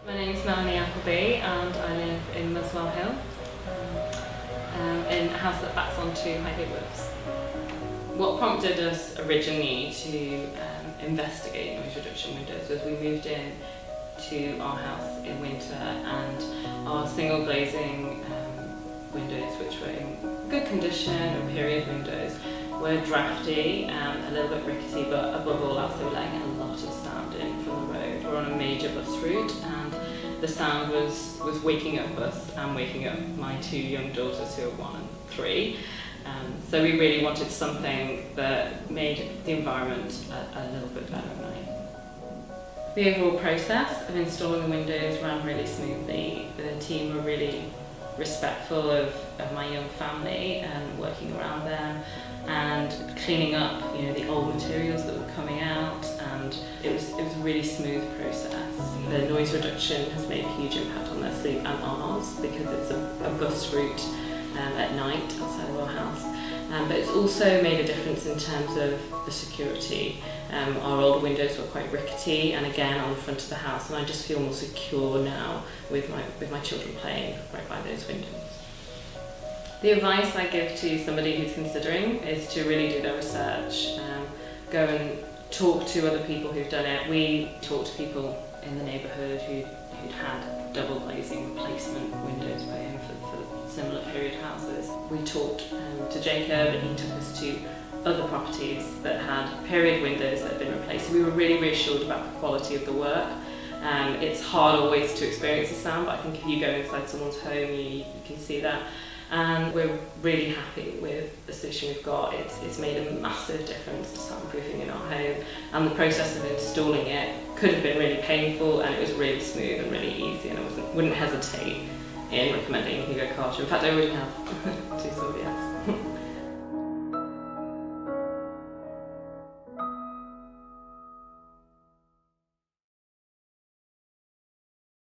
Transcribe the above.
My name is Melanie and I live in Muswell Hill, in a house that backs onto Highgate Woods. What prompted us originally to investigate noise reduction windows was we moved in to our house in winter, and our single glazing windows, which were in good condition, or period windows, were drafty and a little bit rickety, but above all else they were letting a lot of sound in from the road. We're on a major bus route and the sound was waking up us and waking up my two young daughters who are 1 and 3. So we really wanted something that made the environment a little bit better at night. The overall process of installing the windows ran really smoothly. The team were really respectful of my young family and working around them and cleaning up, the old materials that were coming out, and it was a really smooth process. The noise reduction has made a huge impact on their sleep and ours because it's a bus route at night outside of our house. But it's also made a difference in terms of the security. Our older windows were quite rickety, and again on the front of the house, and I just feel more secure now with my children playing right by those windows. The advice I give to somebody who's considering is to really do their research, go and talk to other people who've done it. We talked to people in the neighbourhood who'd had double glazing replacement windows put in for similar period houses. We talked to Jacob, and he took us to other properties that had period windows that had been replaced. We were really reassured about the quality of the work. It's hard always to experience the sound, but I think if you go inside someone's home, you can see that. And we're really happy with the solution we've got. It's made a massive difference to soundproofing in our home, and the process of installing it could have been really painful, and it was really smooth and really easy, and I wouldn't hesitate in recommending Hugo. In fact, I already have. So yes.